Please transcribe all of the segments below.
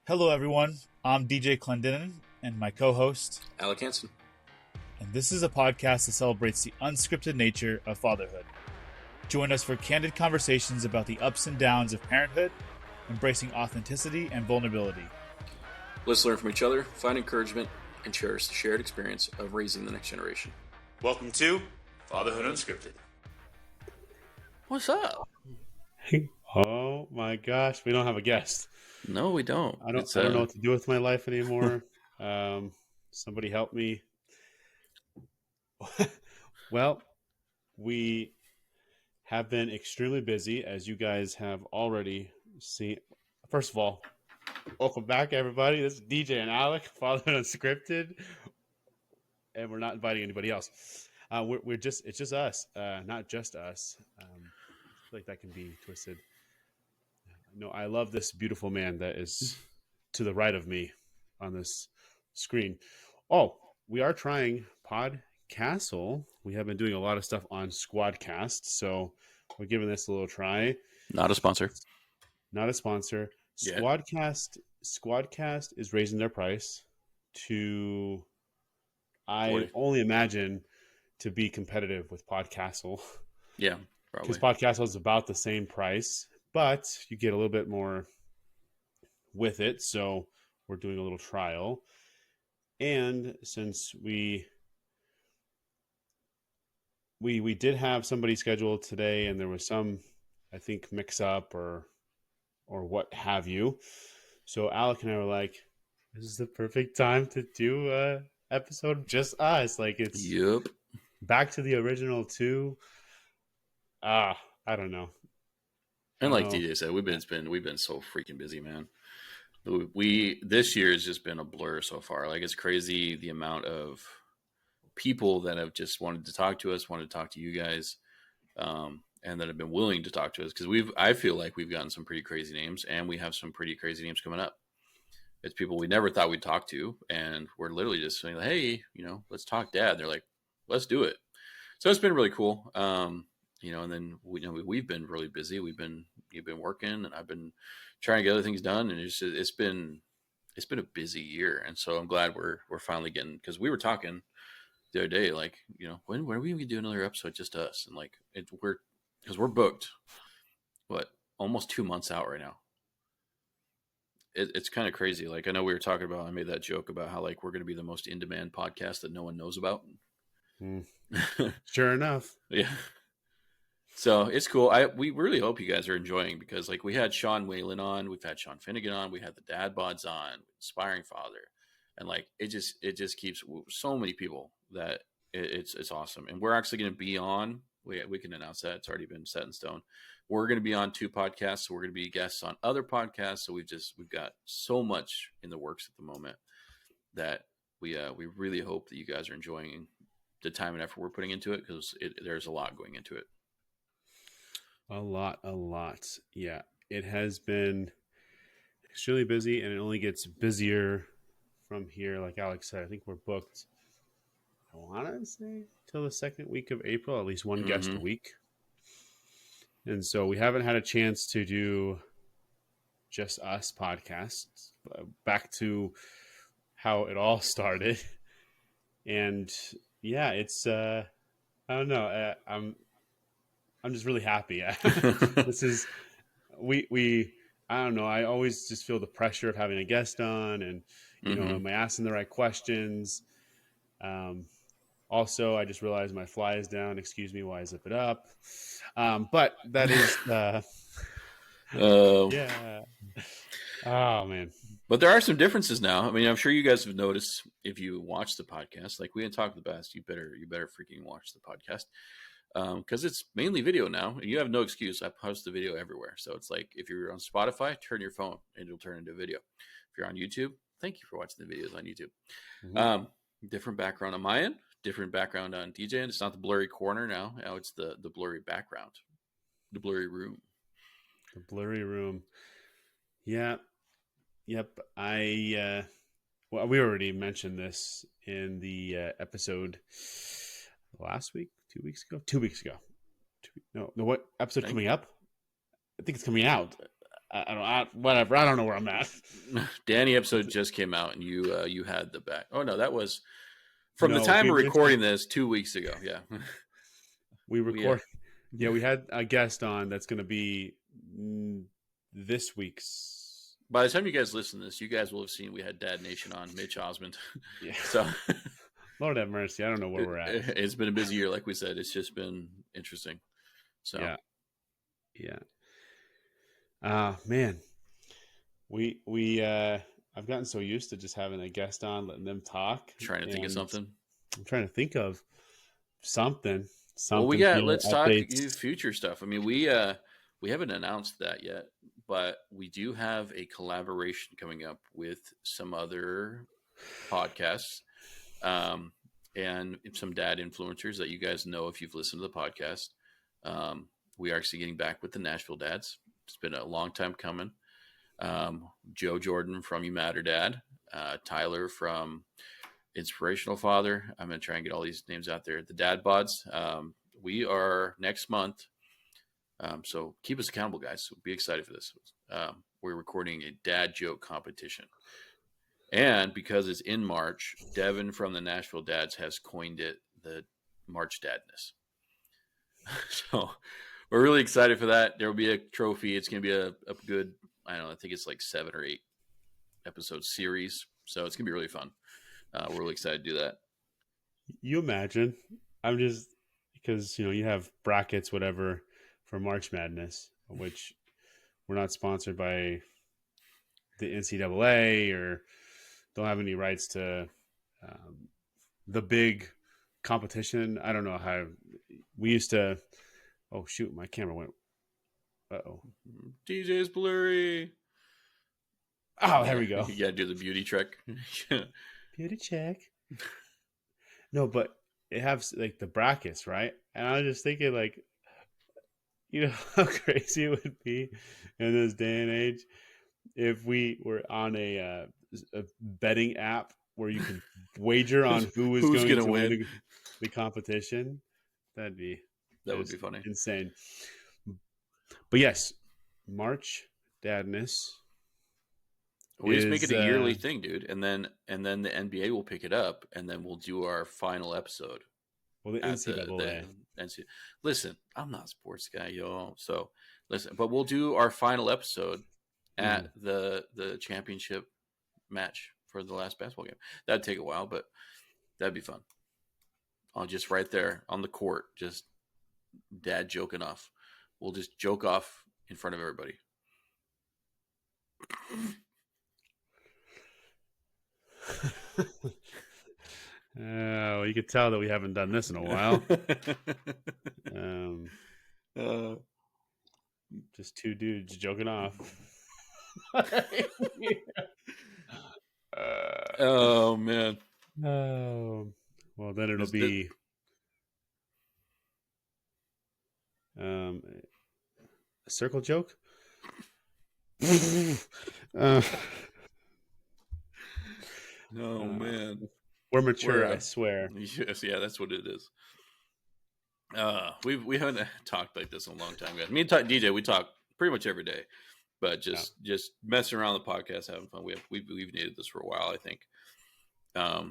Hello, everyone. I'm DJ Clendenin and my co host, Alec Hansen. And this is a podcast that celebrates the unscripted nature of fatherhood. Join us for candid conversations about the ups and downs of parenthood, embracing authenticity and vulnerability. Let's learn from each other, find encouragement, and cherish the shared experience of raising the next generation. Welcome to Fatherhood Unscripted. What's up? Oh my gosh, we don't have a guest. No, we don't. I don't know what to do with my life anymore. Somebody help me. Well, we have been extremely busy, as you guys have already seen. First of all, welcome back, everybody. This is DJ and Alec, Fatherhood Unscripted, and we're not inviting anybody else. It's just us, not just us. I feel like that can be twisted. No, I love this beautiful man that is to the right of me on this screen. Oh, we are trying Podcastle. We have been doing a lot of stuff on Squadcast, so we're giving this a little try. Not a sponsor. Not a sponsor. Yeah. Squadcast is raising their price to, 40. I only imagine, to be competitive with Podcastle. Yeah, probably. Because Podcastle is about the same price, but you get a little bit more with it. So we're doing a little trial. And since we did have somebody scheduled today and there was some, I think, mix up or what have you. So Alec and I were like, this is the perfect time to do a episode of just us. Like it's back to the original two. I don't know. And like DJ said, we've been so freaking busy, man. This year has just been a blur so far. Like it's crazy the amount of people that have just wanted to talk to us, wanted to talk to you guys, and that have been willing to talk to us because I feel like we've gotten some pretty crazy names, and we have some pretty crazy names coming up. It's people we never thought we'd talk to, and we're literally just saying, "Hey, let's talk, Dad." They're like, "Let's do it." So it's been really cool. And then we've been really busy. You've been working, and I've been trying to get other things done, and it's been a busy year. And so I'm glad we're finally getting, because we were talking the other day, like, when are we going to do another episode, just us? And like, because we're booked, almost 2 months out right now. It's kind of crazy. Like, I know we were talking about, I made that joke about how like we're going to be the most in-demand podcast that no one knows about. Sure enough. Yeah. So it's cool. We really hope you guys are enjoying, because like we had Sean Whalen on, we've had Sean Finnegan on, we had the Dad Bods on, Inspiring Father, and like it just keeps so many people that it's awesome. And we're actually going to be on. We can announce that, it's already been set in stone. We're going to be on 2 podcasts, so we're going to be guests on other podcasts. So we've got so much in the works at the moment that we really hope that you guys are enjoying the time and effort we're putting into it, because there's a lot going into it. A lot. Yeah, it has been extremely busy, and it only gets busier from here. Like Alex said, I think we're booked, I want to say, till the second week of April, at least one guest a week. And so we haven't had a chance to do just us podcasts. Back to how it all started. And yeah, it's, I don't know. I'm just really happy. This is, I don't know. I always just feel the pressure of having a guest on, and, am I asking the right questions? Also, I just realized my fly is down. Excuse me while I zip it up. But that is, yeah. Oh man. But there are some differences now. I mean, I'm sure you guys have noticed if you watch the podcast. Like we didn't talk the best. You better freaking watch the podcast. Because it's mainly video now. You have no excuse. I post the video everywhere. So it's like, if you're on Spotify, turn your phone and it'll turn into video. If you're on YouTube, thank you for watching the videos on YouTube. Different background on my end, different background on DJ. And it's not the blurry corner now. Now it's the blurry background, the blurry room. The blurry room. Yeah. Yep. Well, we already mentioned this in the episode last week. 2 weeks ago? 2 weeks ago. No, what episode coming up? I think it's coming out. whatever. I don't know where I'm at. Danny episode just came out, and you had the back. Oh no, that was from the No, time we of originally- recording this 2 weeks ago. Yeah, We record. Yeah, we had a guest on that's going to be this week's. by the time you guys listen to this, you guys will have seen we had Dad Nation on, Mitch Osmond. Yeah. So Lord have mercy. I don't know where we're at. it's been a busy year, like we said. It's just been interesting. So Yeah. Man, we I've gotten so used to just having a guest on, letting them talk. trying to think of something. I'm trying to think of something. Well, we got. for Let's updates. talk future stuff. I mean, we haven't announced that yet, but we do have a collaboration coming up with some other podcasts, and some dad influencers that you guys know if you've listened to the podcast. We are actually getting back with the Nashville dads. It's been a long time coming. Joe Jordan from You Matter Dad, Tyler from Inspirational Father. I'm going to try and get all these names out there. The Dad Bods. We are next month. So keep us accountable, guys. Be excited for this. We're recording a dad joke competition. And because it's in March, Devin from the Nashville Dads has coined it the March Dadness. So we're really excited for that. There will be a trophy. It's going to be a good, I don't know, I think it's like 7 or 8 episode series. So it's going to be really fun. We're really excited to do that. You imagine? I'm just because you have brackets, whatever, for March Madness, which we're not sponsored by the NCAA or don't have any rights to the big competition. I don't know how we used to. Oh shoot, my camera went. Uh-oh. DJ's blurry. Oh, there we go. You gotta do the beauty trick. Beauty check. No, but it has like the brackets, right? And I was just thinking, like, how crazy it would be in this day and age if we were on a betting app where you could wager on who's going to win the competition. That would be funny. Insane. But yes, March Dadness. We just make it a yearly thing, dude, and then the NBA will pick it up, and then we'll do our final episode. Well, the NCAA. Listen, I'm not a sports guy, yo. So listen, but we'll do our final episode at the championship match for the last basketball game. That'd take a while, but that'd be fun. I'll just right there on the court, just dad joking off. We'll just joke off in front of everybody. Oh, you could tell that we haven't done this in a while. Just two dudes joking off. Oh man. Oh, well then it'll be a circle joke. Oh man, we're mature. I swear. Yes, yeah, that's what it is. We haven't talked like this in a long time, guys. Me and DJ, we talk pretty much every day, but just messing around the podcast, having fun. We've needed this for a while, I think. But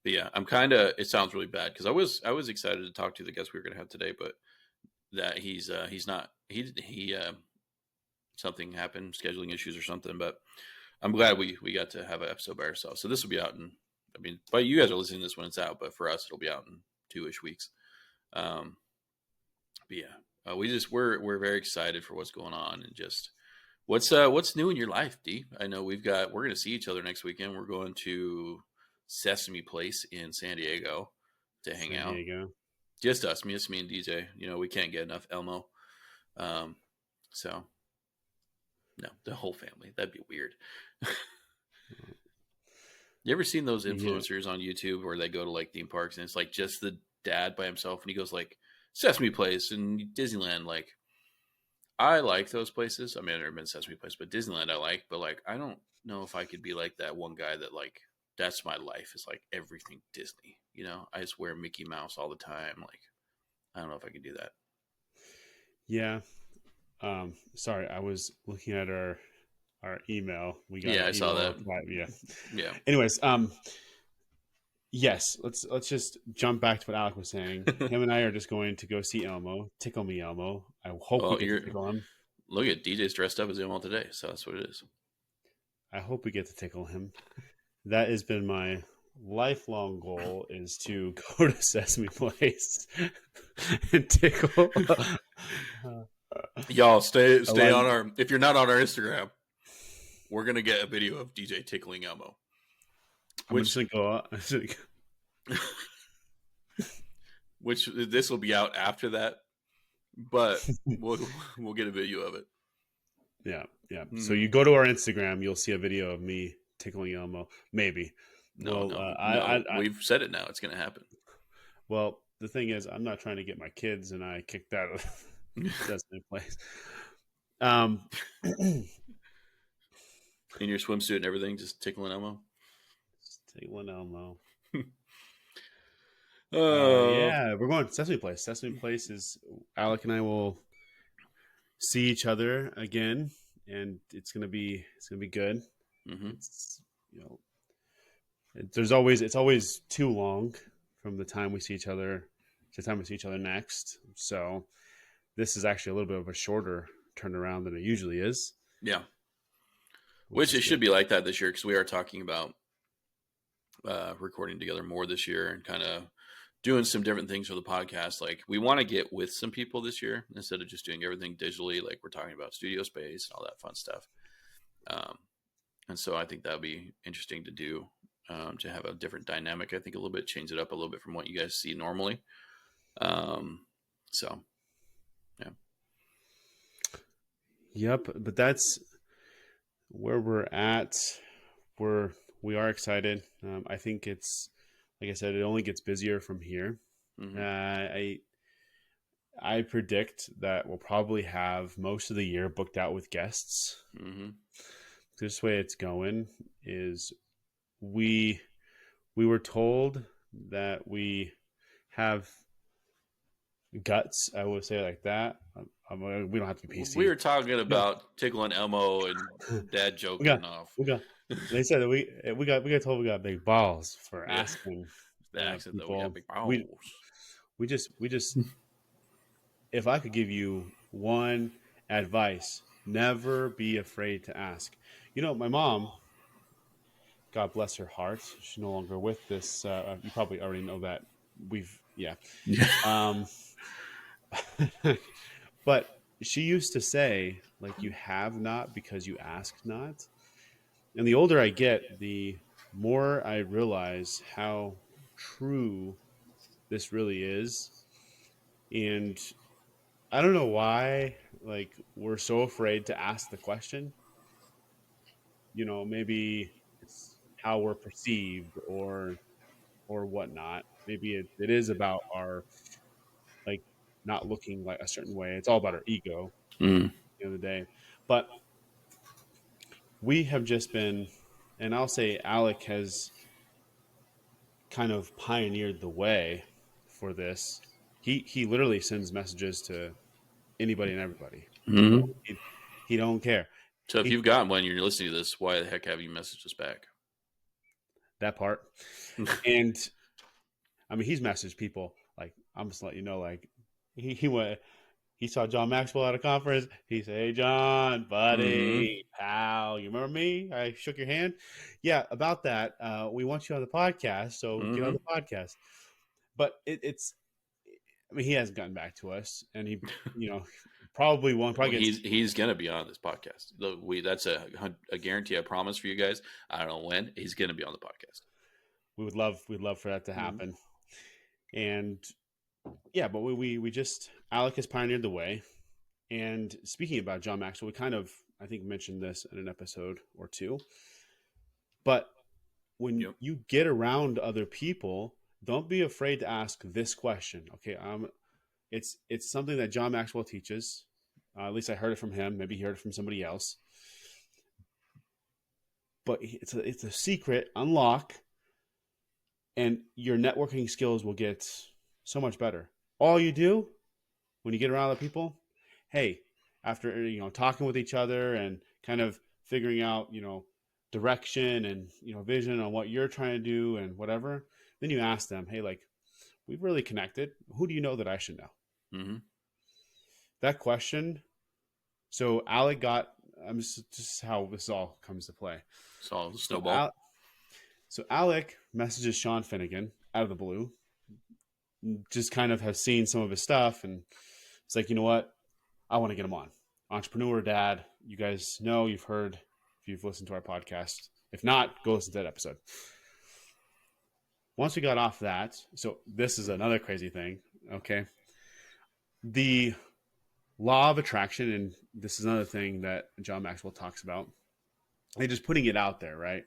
yeah, I'm kind of. It sounds really bad because I was excited to talk to the guest we were going to have today, but that he's not. He something happened, scheduling issues or something. But I'm glad we got to have an episode by ourselves. So this will be out in. I mean, but you guys are listening to this when it's out, but for us, it'll be out in 2-ish weeks. But yeah, we're very excited for what's going on and just what's new in your life, D. I know we're going to see each other next weekend. We're going to Sesame Place in San Diego to hang out. Just us, me and DJ. We can't get enough Elmo. So no, the whole family. That'd be weird. You ever seen those influencers on YouTube where they go to like theme parks and it's like just the dad by himself and he goes like Sesame Place and Disneyland? Like, I like those places. I mean, I've never been to Sesame Place, but Disneyland I like. But like, I don't know if I could be like that one guy that like that's my life is like everything Disney. I just wear Mickey Mouse all the time. Like, I don't know if I could do that. Yeah, Sorry, I was looking at our email. We got Yeah, an I saw email that. reply. Yeah. Yeah. Anyways, yes, let's just jump back to what Alec was saying. Him and I are just going to go see Elmo. Tickle me, Elmo. I hope we Well, get to tickle him. look at DJ's dressed up as Elmo today, so that's what it is. I hope we get to tickle him. That has been my lifelong goal, is to go to Sesame Place and tickle. Y'all stay Elijah. on our. If you're not on our Instagram, we're gonna get a video of DJ tickling Elmo. I'm just gonna go out. Which this will be out after that, but we'll get a video of it. Yeah. So you go to our Instagram, you'll see a video of me tickling Elmo. Maybe. No, no. We've said it now. It's going to happen. Well, the thing is, I'm not trying to get my kids and I kicked out of Sesame Place. In your swimsuit and everything, just tickling Elmo. Just tickling Elmo. Oh yeah, we're going to Sesame Place. Sesame Place is, Alec and I will see each other again, and it's gonna be good. Mm-hmm. It's, it's always too long from the time we see each other to the time we see each other next. So this is actually a little bit of a shorter turnaround than it usually is. Yeah, which it should be like that this year, because we are talking about recording together more this year and kind of doing some different things for the podcast. Like, we want to get with some people this year instead of just doing everything digitally. Like, we're talking about studio space and all that fun stuff. And so I think that would be interesting to do, to have a different dynamic. I think a little bit, change it up a little bit from what you guys see normally. So, yeah. Yep. But that's where we're at. We are excited. I think it's, like I said, it only gets busier from here. Mm-hmm. I predict that we'll probably have most of the year booked out with guests. Mm-hmm. This way it's going is we were told that we have guts. I would say like that. We don't have to be PC. We were talking about tickling Elmo and dad joking off. They said that we got told we got big balls for asking. The accent that we got big balls. We just if I could give you one advice, never be afraid to ask. My mom, God bless her heart, she's no longer with this. You probably already know that. But she used to say, like, you have not because you ask not. And the older I get, the more I realize how true this really is. And I don't know why, like, we're so afraid to ask the question. Maybe it's how we're perceived or whatnot. Maybe it is about our, like, not looking like a certain way. It's all about our ego at the end of the day. But we have just been, and I'll say Alec has kind of pioneered the way for this. He literally sends messages to anybody and everybody. Mm-hmm. He don't care. So if you've gotten one, you're listening to this, why the heck have you messaged us back? That part. And I mean, he's messaged people, like, I'm just letting you know, like, he saw John Maxwell at a conference. He said, "Hey, John, buddy, pal, you remember me? I shook your hand." Yeah, about that. We want you on the podcast, so get on the podcast. But it's, I mean, he hasn't gotten back to us, and he, probably won't. He's gonna be on this podcast. That's a guarantee. I promise for you guys. I don't know when he's gonna be on the podcast. We'd love for that to happen. And yeah, but we just, Alec has pioneered the way. And speaking about John Maxwell, we kind of, I think, mentioned this in an episode or two. But when you get around other people, don't be afraid to ask this question. Okay, it's something that John Maxwell teaches. At least I heard it from him. Maybe he heard it from somebody else. But it's a secret unlock, and your networking skills will get so much better. All you do when you get around other people, hey, after, talking with each other and kind of figuring out, direction and, vision on what you're trying to do and whatever, then you ask them, hey, like, we've really connected. Who do you know that I should know? Mm-hmm. That question. So Alec got, I'm just how this all comes to play. It's all snowball. So Alec messages Sean Finnegan out of the blue, just kind of have seen some of his stuff. And it's like, you know what? I want to get him on. Entrepreneur dad. You guys know, you've heard, if you've listened to our podcast. If not, go listen to that episode. Once we got off that, so this is another crazy thing. Okay. The law of attraction, and this is another thing that John Maxwell talks about, and just putting it out there, right?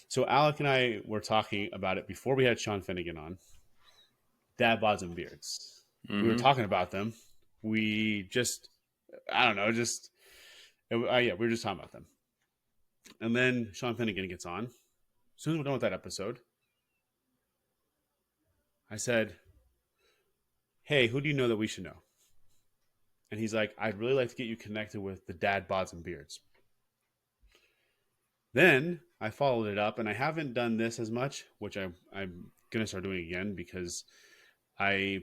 So Alec and I were talking about it before we had Sean Finnegan on. Dad bods and beards. Mm-hmm. We were talking about them. We just, I don't know, yeah, we were just talking about them. And then Sean Finnegan gets on. As soon as we're done with that episode, I said, hey, who do you know that we should know? And he's like, I'd really like to get you connected with the Dad Bods and Beards. Then I followed it up, and I haven't done this as much, which I'm going to start doing again because I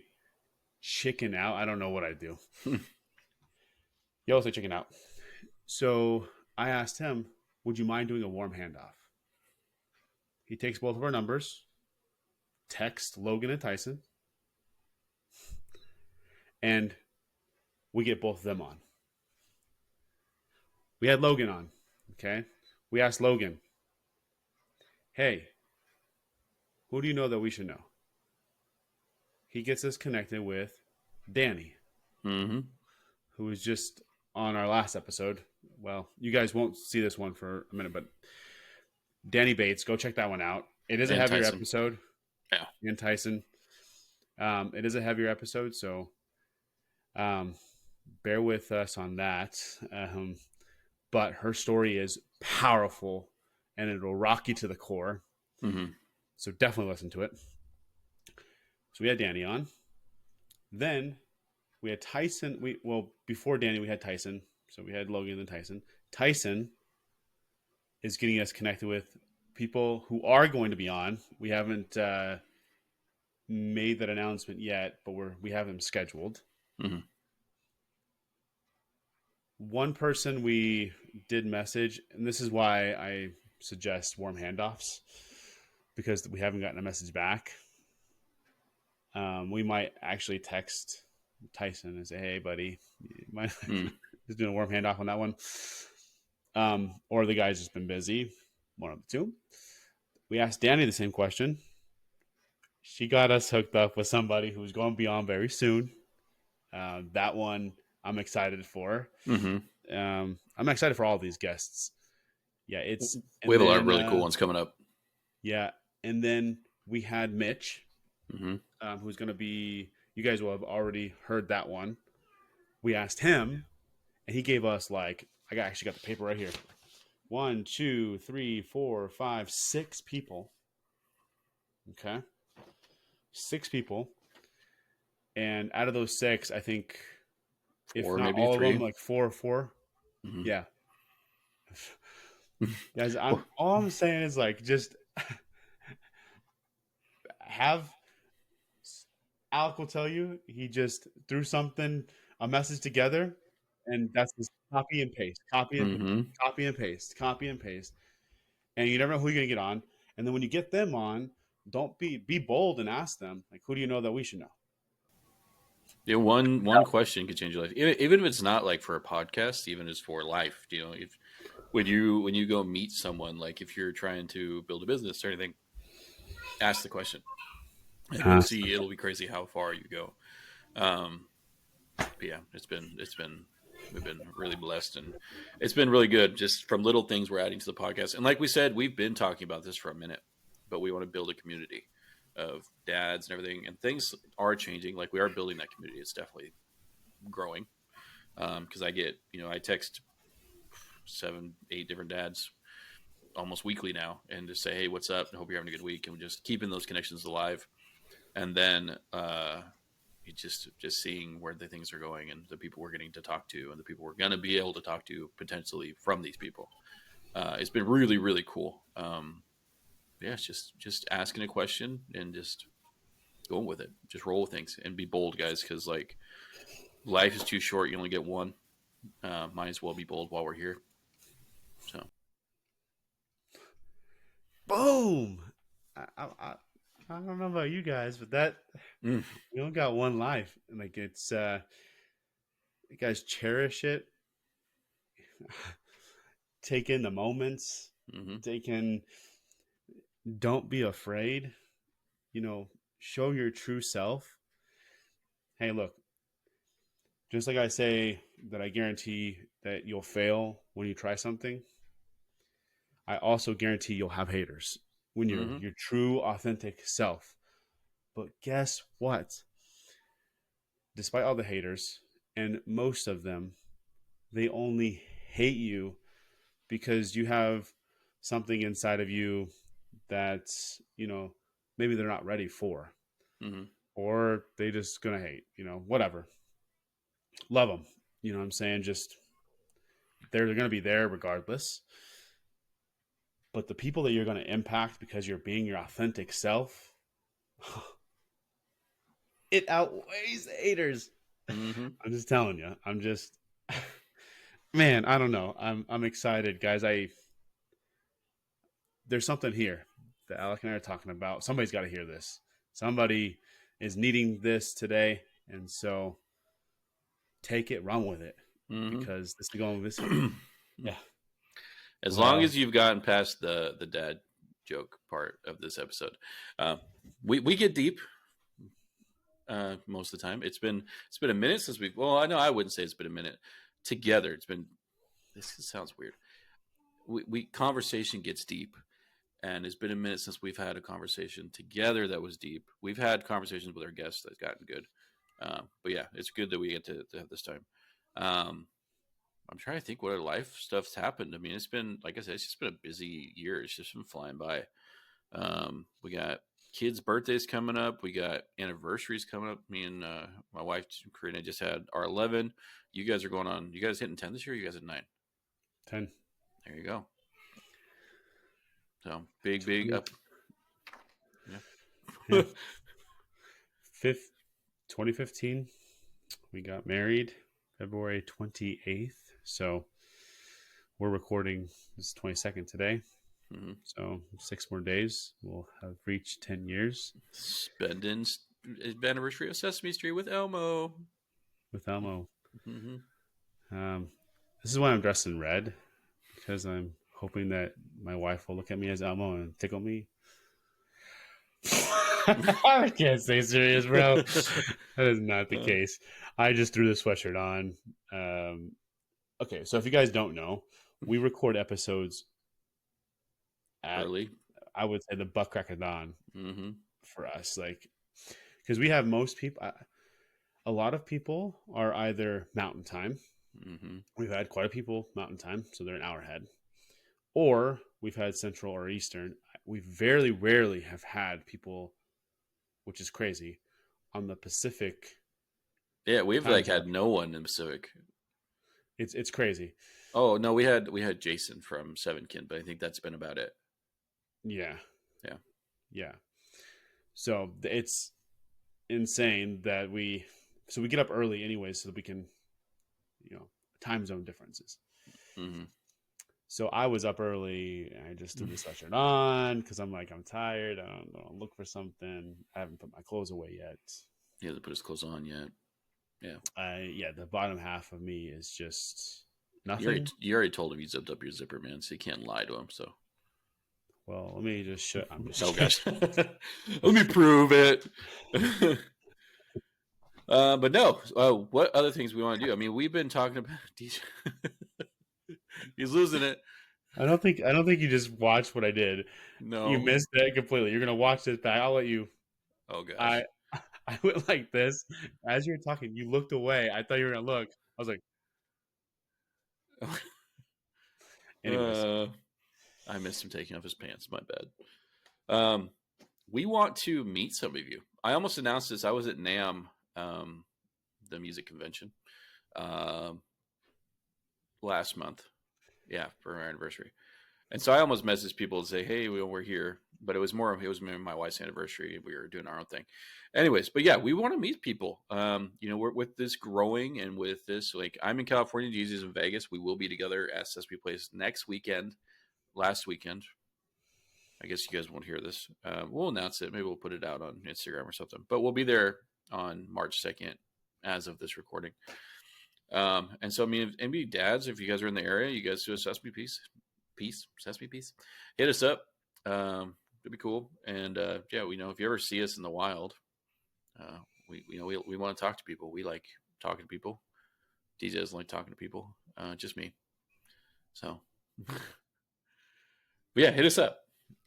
chicken out. I don't know what I do. You also chicken out. So I asked him, would you mind doing a warm handoff? He takes both of our numbers, text Logan and Tyson, and we get both of them on. We had Logan on, okay? We asked Logan, hey, who do you know that we should know? He gets us connected with Danny, mm-hmm. who was just on our last episode. Well, you guys won't see this one for a minute, but Danny Bates, go check that one out. It is a heavier episode. Yeah. And Tyson. It is a heavier episode, so bear with us on that. But her story is powerful, and it'll rock you to the core. Mm-hmm. So definitely listen to it. So we had Danny on. Then we had Tyson. Before Danny, we had Tyson. So we had Logan and Tyson. Tyson is getting us connected with people who are going to be on. We haven't made that announcement yet, but we have them scheduled. Mm-hmm. One person we did message, and this is why I suggest warm handoffs, because we haven't gotten a message back. We might actually text Tyson and say, hey, buddy, you might just doing a warm handoff on that one. Or the guy's just been busy. One of the two. We asked Danny the same question. She got us hooked up with somebody who's going to be on very soon. That one I'm excited for. Mm-hmm. I'm excited for all of these guests. Yeah, we have a lot of really cool ones coming up. Yeah, and then we had Mitch, mm-hmm. Who's going to be. You guys will have already heard that one. We asked him, and he gave us I actually got the paper right here. 1, 2, 3, 4, 5, 6 people. Okay, 6 people, and out of those 6, I think, if four, not maybe all 3. of them, 4. Mm-hmm. Yeah. Guys, all I'm saying is just have. Alec will tell you he just threw a message together, and that's just copy and paste, copy and mm-hmm. paste, copy and paste, copy and paste, and you never know who you're gonna get on. And then when you get them on, don't be bold and ask them who do you know that we should know? Yeah, one question could change your life, even if it's not for a podcast, even as for life. If when you go meet someone, if you're trying to build a business or anything, ask the question. And you'll see it'll be crazy how far you go. But yeah, we've been really blessed, and it's been really good just from little things we're adding to the podcast. And like we said, we've been talking about this for a minute, but we want to build a community of dads and everything, and things are changing. We are building that community. It's definitely growing. Cause I text 7, 8 different dads almost weekly now, and just say, hey, what's up? I hope you're having a good week. And we're just keeping those connections alive. And then, just seeing where the things are going and the people we're getting to talk to and the people we're going to be able to talk to potentially from these people. It's been really, really cool. Yeah, it's just asking a question and just going with it. Just roll with things and be bold, guys, because like life is too short. You only get one. Might as well be bold while we're here. So, Boom. I don't know about you guys, but that we only got one life. Like it's you guys cherish it. Take in the moments. Take in. Don't be afraid. Show your true self. Hey, look. Just like I say that I guarantee that you'll fail when you try something, I also guarantee you'll have haters when you're your true, authentic self. But guess what? Despite all the haters, and most of them, they only hate you because you have something inside of you that's, maybe they're not ready for. Or they just gonna hate, whatever. Love them. You know what I'm saying? Just, they're going to be there regardless. But the people that you're going to impact because you're being your authentic self, it outweighs the haters. I'm just telling you. Man, I don't know. I'm excited, guys. There's something here that Alec and I are talking about. Somebody's got to hear this. Somebody is needing this today, and so take it, run with it, because this is going. Yeah. As long as you've gotten past the dad joke part of this episode, we get deep. Most of the time, it's been a minute since we've. Well, I know I wouldn't say it's been a minute together. It's been. This sounds weird. We conversation gets deep, and it's been a minute since we've had a conversation together that was deep. We've had conversations with our guests that's gotten good, but yeah, it's good that we get to have this time. I'm trying to think what other life stuff's happened. I mean, it's been, like I said, it's just been a busy year. It's just been flying by. We got kids' birthdays coming up. We got anniversaries coming up. Me and my wife, Karina, just had our 11. You guys are going on. You guys hitting 10 this year? Or you guys at 9? 10. There you go. So big up. Yeah. 2015, we got married February 28th. So we're recording this 22nd today. So 6 more days, we'll have reached 10 years. Spending anniversary of Sesame Street with Elmo. This is why I'm dressed in red, because I'm hoping that my wife will look at me as Elmo and tickle me. I can't stay serious, bro. That is not the case. I just threw the sweatshirt on. Okay, so if you guys don't know, we record episodes at early. I would say the butt crack of dawn for us, like, because we have most people. A lot of people are either mountain time. We've had quite a people mountain time, so they're an hour ahead, or we've had central or eastern. We very rarely have had people, which is crazy, on the Pacific. Yeah, we've had no one in the Pacific. It's crazy. Oh no, we had Jason from Sevenkin, but I think that's been about it. Yeah. So it's insane that we get up early anyway, so that we can, time zone differences. So I was up early. And I just threw the sweatshirt on because I'm tired. I don't look for something. I haven't put my clothes away yet. He hasn't put his clothes on yet. Yeah. The bottom half of me is just nothing. You already told him you zipped up your zipper, man, so you can't lie to him. So. Well, let me just show. Oh gosh. Let me prove it. But no. What other things we want to do? I mean, we've been talking about. He's losing it. I don't think you just watched what I did. No, you missed that completely. You're gonna watch this back. I'll let you. Oh gosh. I went like this as you were talking. You looked away. I thought you were gonna look. I was like. Anyways, I missed him taking off his pants. My bad. We want to meet some of you. I almost announced this. I was at NAMM the music convention last month. Yeah, for our anniversary. And so I almost messaged people and say, "Hey, we're here," but it was me and my wife's anniversary. We were doing our own thing, anyways. But yeah, we want to meet people. We're with this growing and with this, like, I'm in California, Jesus in Vegas. We will be together at Sesame Place next weekend. Last weekend, I guess you guys won't hear this. We'll announce it. Maybe we'll put it out on Instagram or something. But we'll be there on March 2nd, as of this recording. And so, I mean, any dads, if you guys are in the area, you guys do a Sesame Sesame Piece, hit us up. It'd be cool. And yeah, we know if you ever see us in the wild, we want to talk to people. We like talking to people. DJ doesn't like talking to people. Just me. So, but yeah, hit us up.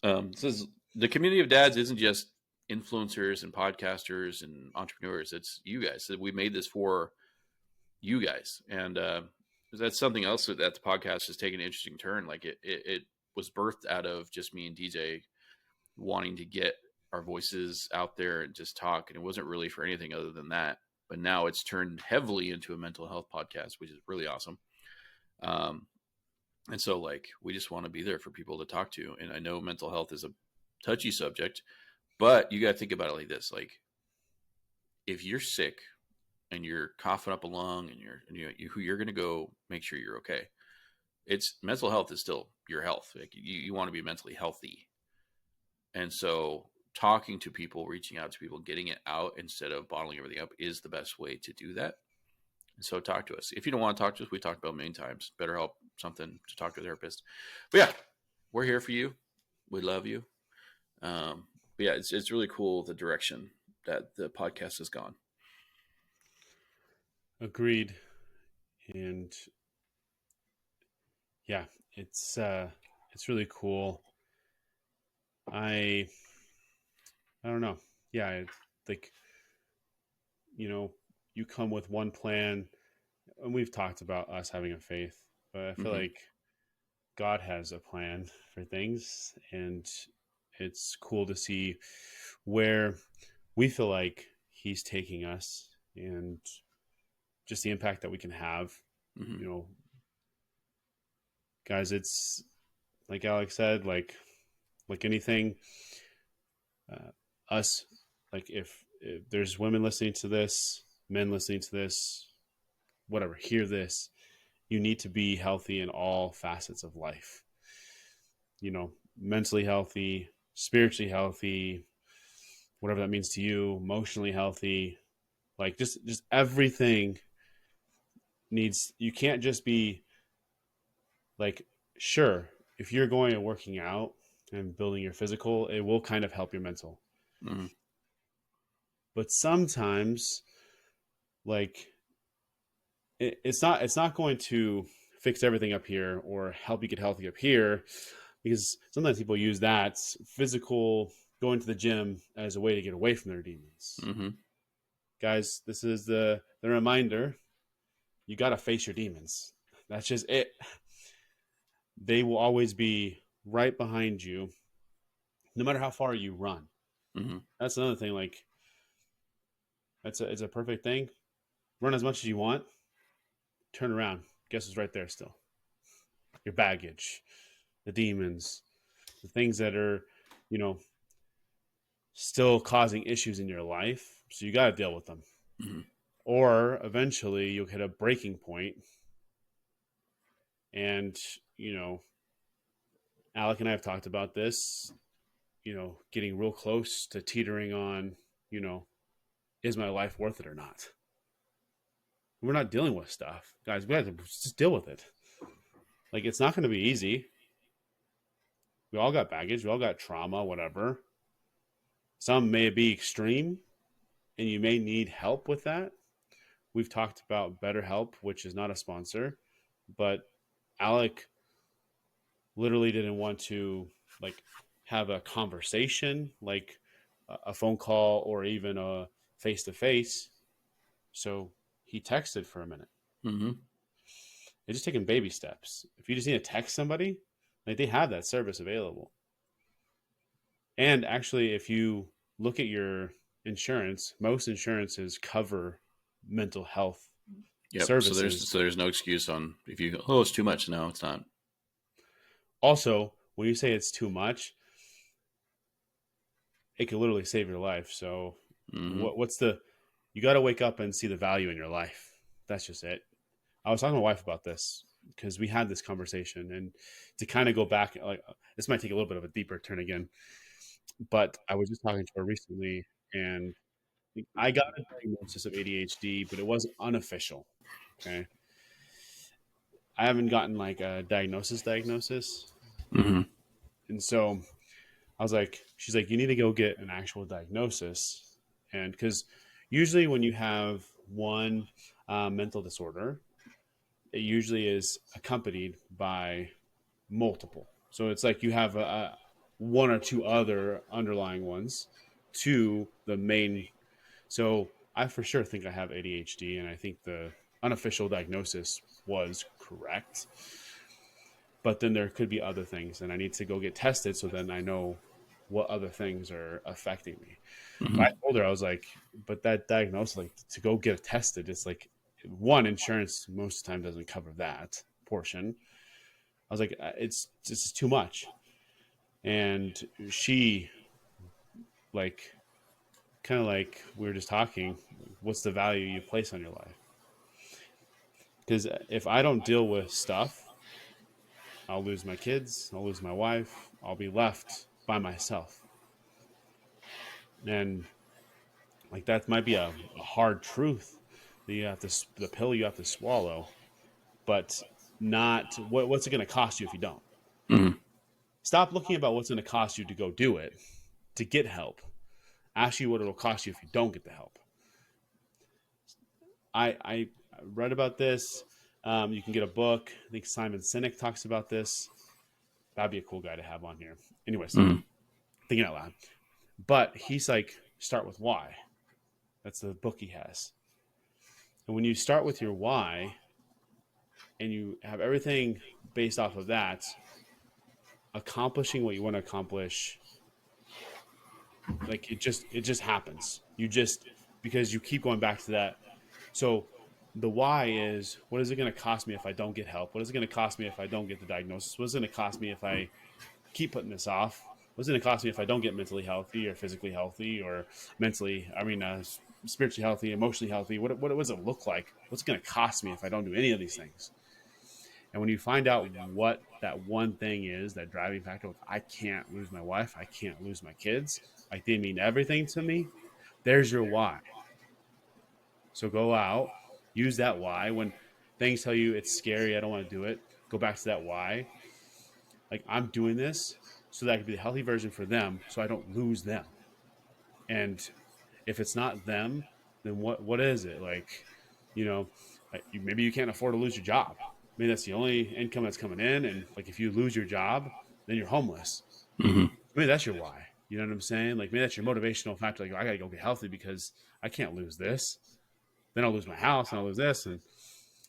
The community of dads isn't just influencers and podcasters and entrepreneurs. It's you guys. We made this for you guys, and that's something else that the podcast has taken an interesting turn. Like it was birthed out of just me and DJ wanting to get our voices out there and just talk, and it wasn't really for anything other than that. But now it's turned heavily into a mental health podcast, which is really awesome. And so, like, we just want to be there for people to talk to. And I know mental health is a touchy subject, but you got to think about it like this: like, if you're sick and you're coughing up a lung and you're going to go make sure you're okay. It's mental health is still your health. Like, you want to be mentally healthy. And so talking to people, reaching out to people, getting it out instead of bottling everything up is the best way to do that. And so talk to us. If you don't want to talk to us, we talked about many times. BetterHelp, something to talk to a therapist. But yeah, we're here for you. We love you. But yeah, it's really cool the direction that the podcast has gone. Agreed. And yeah, it's really cool. I don't know. Yeah, I think, you come with one plan, and we've talked about us having a faith, but I feel like God has a plan for things, and it's cool to see where we feel like he's taking us and just the impact that we can have. Guys, it's like Alex said, like anything, us, like if there's women listening to this, men listening to this, whatever, hear this, you need to be healthy in all facets of life. Mentally healthy, spiritually healthy, whatever that means to you, emotionally healthy, like just everything needs, you can't just be like, sure, if you're going and working out and building your physical, it will kind of help your mental. But sometimes, like, it's not going to fix everything up here or help you get healthy up here, because sometimes people use that physical, going to the gym, as a way to get away from their demons. Guys, this is the reminder: you got to face your demons. That's just it. They will always be right behind you, no matter how far you run. That's another thing. Like, it's a perfect thing. Run as much as you want. Turn around. Guess what's right there still? Your baggage, the demons, the things that are, still causing issues in your life. So you got to deal with them. Or eventually you'll hit a breaking point. And, Alec and I have talked about this, getting real close to teetering on, is my life worth it or not? We're not dealing with stuff. Guys, we have to just deal with it. Like, it's not going to be easy. We all got baggage. We all got trauma, whatever. Some may be extreme, and you may need help with that. We've talked about BetterHelp, which is not a sponsor, but Alec literally didn't want to, like, have a conversation, like a phone call or even a face-to-face. So he texted for a minute. It's just taking baby steps. If you just need to text somebody, like, they have that service available. And actually, if you look at your insurance, most insurances cover mental health Yep. services. So there's no excuse on if you go, oh, it's too much. No, it's not. Also, when you say it's too much, it could literally save your life. So what's you got to wake up and see the value in your life. That's just it. I was talking to my wife about this because we had this conversation, and to kind of go back, like this might take a little bit of a deeper turn again, but I was just talking to her recently, and I got a diagnosis of ADHD, but it wasn't unofficial. Okay. I haven't gotten like a diagnosis. Mm-hmm. And so I was like, she's like, you need to go get an actual diagnosis. And because usually when you have one mental disorder, it usually is accompanied by multiple. So it's like you have one or two other underlying ones to the main. So I for sure think I have ADHD, and I think the unofficial diagnosis was correct. But then there could be other things, and I need to go get tested so then I know what other things are affecting me. Mm-hmm. But I told her, I was like, but that diagnosis, like to go get it tested, it's like one, insurance most of the time doesn't cover that portion. I was like, it's just too much. And she, like, kind of like we were just talking, what's the value you place on your life? Because if I don't deal with stuff, I'll lose my kids, I'll lose my wife, I'll be left by myself. And like that might be a hard truth that you have to, the pill you have to swallow, but not what's it going to cost you if you don't. Mm-hmm. Stop looking about what's going to cost you to go do it, to get help. Ask you what it'll cost you if you don't get the help. I read about this. You can get a book. I think Simon Sinek talks about this. That'd be a cool guy to have on here. Anyways, thinking out loud. But he's like, start with why. That's the book he has. And when you start with your why and you have everything based off of that, accomplishing what you want to accomplish, like it just happens. You just, because you keep going back to that. So the why is, what is it going to cost me if I don't get help? What is it going to cost me if I don't get the diagnosis? What is it going to cost me if I keep putting this off? What's it going to cost me if I don't get mentally healthy or physically healthy or spiritually healthy, emotionally healthy? What does it look like? What's it going to cost me if I don't do any of these things? And when you find out what that one thing is, that driving factor, like I can't lose my wife, I can't lose my kids, like they mean everything to me, there's your why. So go out, use that why. When things tell you it's scary, I don't want to do it, go back to that why. Like I'm doing this so that I can be the healthy version for them so I don't lose them. And if it's not them, then what is it? Like, maybe you can't afford to lose your job. Maybe that's the only income that's coming in. And like if you lose your job, then you're homeless. Mm-hmm. Maybe that's your why. You know what I'm saying? Like maybe that's your motivational factor. Like I gotta go get healthy because I can't lose this. Then I'll lose my house and I'll lose this. And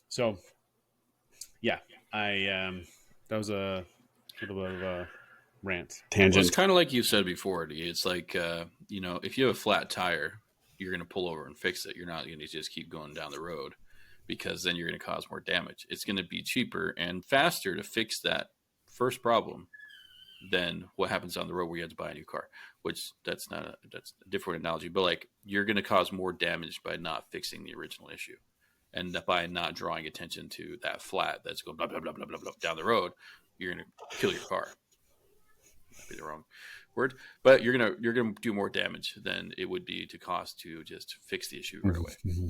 so yeah, that was a little bit of a rant tangent. Well, it's kind of like you said before. It's like if you have a flat tire, you're going to pull over and fix it. You're not going to just keep going down the road because then you're going to cause more damage. It's going to be cheaper and faster to fix that first problem than what happens on the road where you have to buy a new car. Which that's a different analogy, but like you're going to cause more damage by not fixing the original issue. And by not drawing attention to that flat that's going blah, blah, blah, blah, blah, blah, down the road, you're going to kill your car. That'd be the wrong word, but you're gonna do more damage than it would be to cost to just fix the issue right away. Mm-hmm.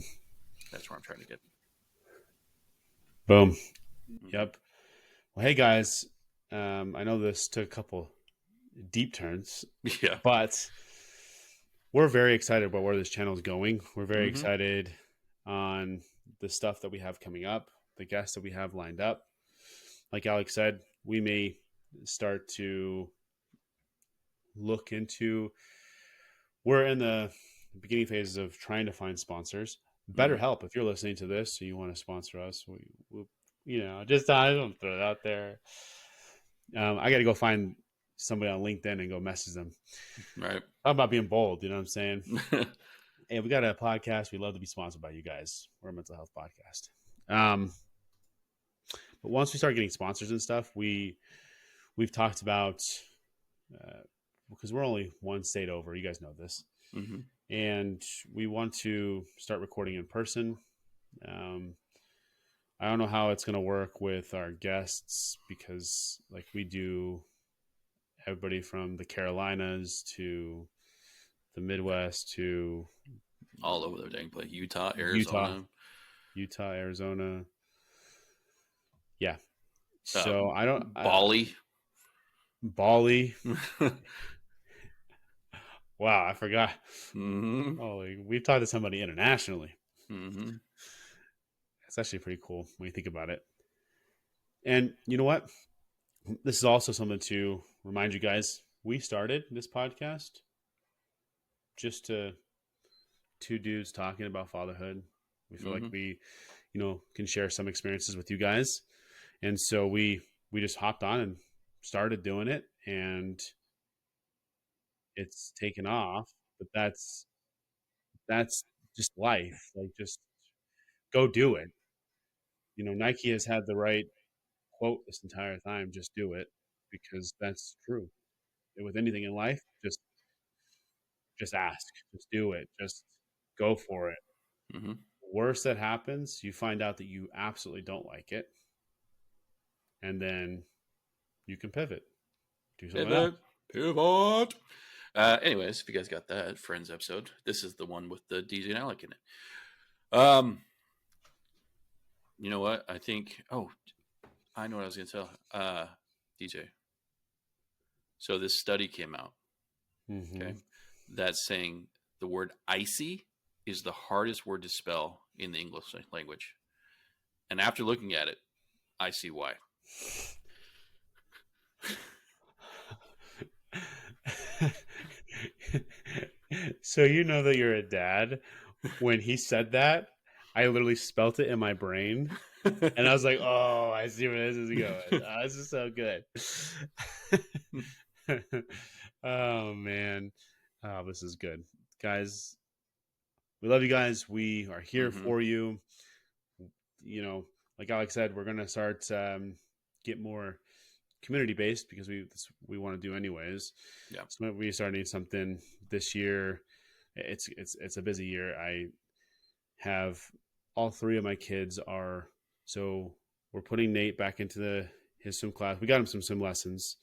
That's where I'm trying to get. Boom. Mm-hmm. Yep. Well, hey guys, I know this took a couple deep turns, yeah, but we're very excited about where this channel is going. We're very excited on the stuff that we have coming up, the guests that we have lined up. Like Alex said, we may start to look into, we're in the beginning phases of trying to find sponsors. BetterHelp, if you're listening to this and you want to sponsor us, I don't throw it out there. I got to go find somebody on LinkedIn and go message them. Right. Talk about being bold. You know what I'm saying? Hey, we got a podcast. We'd love to be sponsored by you guys. We're a mental health podcast. But once we start getting sponsors and stuff, we've talked about, because we're only one state over. You guys know this. Mm-hmm. And we want to start recording in person. I don't know how it's going to work with our guests, because like we do everybody from the Carolinas to the Midwest to all over the dang place. Utah, Arizona. Arizona. Yeah. So I don't. Bali. Wow, I forgot. Mm-hmm. Holy, we've talked to somebody internationally. Mm-hmm. It's actually pretty cool when you think about it. And you know what? This is also something to remind you guys. We started this podcast just to two dudes talking about fatherhood. We feel like we, can share some experiences with you guys. And so we just hopped on and started doing it, and it's taken off. But that's just life. Like, just go do it. Nike has had the right quote this entire time: just do it, because that's true. And with anything in life, just ask, just do it, just go for it. Mm-hmm. Worst that happens, you find out that you absolutely don't like it, and then you can pivot, do something else. Pivot. Anyways, if you guys got that Friends episode, this is the one with the DJ and Alec in it. You know what? I think. Oh, I know what I was going to tell. DJ. So this study came out. Mm-hmm. Okay, that's saying the word icy is the hardest word to spell in the English language, and after looking at it, I see why. So you know that you're a dad. When he said that, I literally spelt it in my brain, and I was like, "Oh, I see where this is going. Oh, this is so good." Oh man, this is good, guys. We love you guys. We are here for you. Like Alex said, we're gonna start get more community based, because we want to do anyways. Yeah. So we started something this year. It's a busy year. I have all three of my kids are, so we're putting Nate back into his swim class. We got him some swim lessons,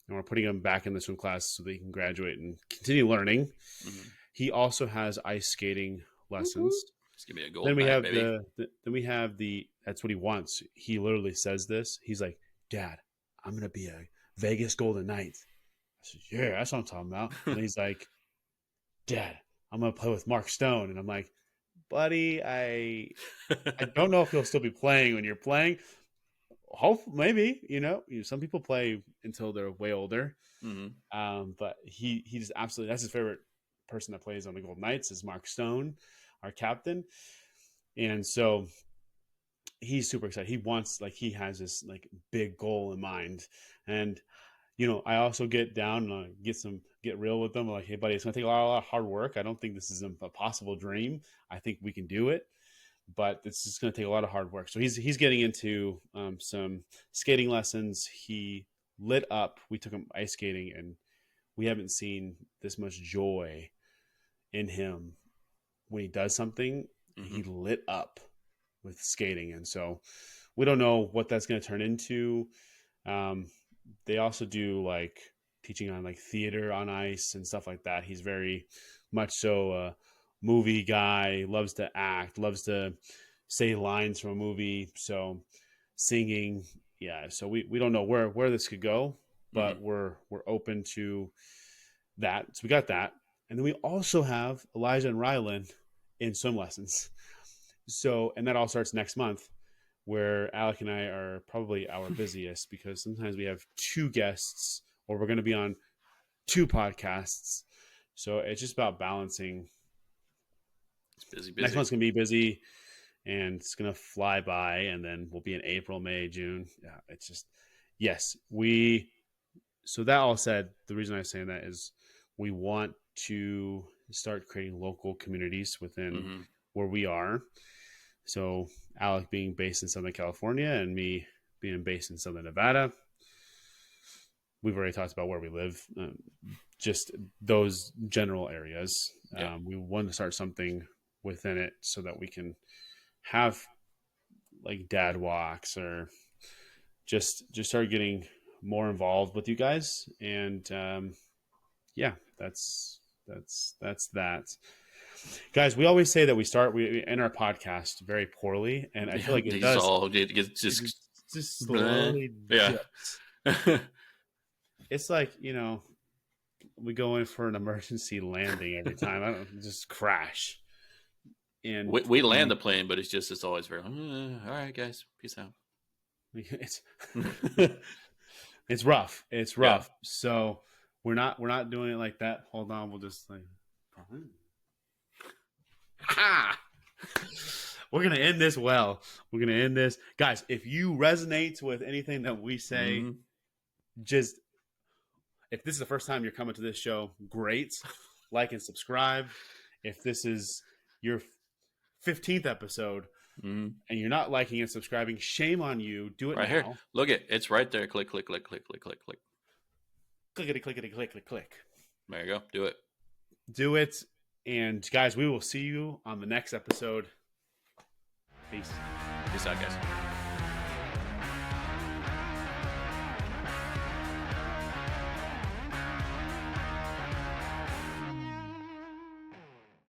and we're putting him back in the swim class so that he can graduate and continue learning. Mm-hmm. He also has ice skating lessons. Just give me a gold Then we bat, have baby. then we have the that's what he wants. He literally says this. He's like, "Dad, I'm gonna be a Vegas Golden Knight." I said, "Yeah, that's what I'm talking about." And he's like, "Dad, I'm gonna play with Mark Stone." And I'm like, "Buddy, I don't know if he'll still be playing when you're playing. Hopefully, maybe. Some people play until they're way older. Mm-hmm. But he just absolutely, that's his favorite person that plays on the Golden Knights is Mark Stone, our captain. And so he's super excited. He has this like big goal in mind. And I also get down and get real with them. I'm like, "Hey buddy, it's gonna take a lot of hard work. I don't think this is a possible dream. I think we can do it, but it's just gonna take a lot of hard work." So he's getting into some skating lessons. He lit up. We took him ice skating, and we haven't seen this much joy in him when he does something. Mm-hmm. He lit up with skating, and so we don't know what that's going to turn into. They also do like teaching on like theater on ice and stuff like that. He's very much so a movie guy, loves to act, loves to say lines from a movie. So singing, yeah. So we don't know where this could go, but we're open to that. So we got that. And then we also have Elijah and Rylan in swim lessons. So, and that all starts next month, where Alec and I are probably our busiest, because sometimes we have two guests, or we're going to be on two podcasts. So it's just about balancing. It's busy. Next month's going to be busy, and it's going to fly by, and then we'll be in April, May, June. Yeah, it's just, yes, we so that all said, the reason I'm saying that is we want to start creating local communities within where we are. So Alec being based in Southern California and me being based in Southern Nevada. We've already talked about where we live, just those general areas. Yeah. We want to start something within it so that we can have like dad walks or just start getting more involved with you guys. And yeah, that's that. Guys, we always say that we end our podcast very poorly, and I feel like it does. It gets just slowly dips. It's like, we go in for an emergency landing every time. I don't just crash. And we land the plane, but it's always very all right, guys, peace out. It's rough. It's rough. Yeah. So we're not doing it like that. Hold on, we'll just like we're gonna end this well. We're gonna end this, guys. If you resonate with anything that we say, just if this is the first time you're coming to this show, great. Like and subscribe. If this is your 15th episode and you're not liking and subscribing, shame on you. Do it right now. Here. Look it's right there. Click, click, click, click, click, click, click. Clickety, clickety, click, click, click. There you go. Do it. Do it. And guys, we will see you on the next episode. Peace. Peace out, guys.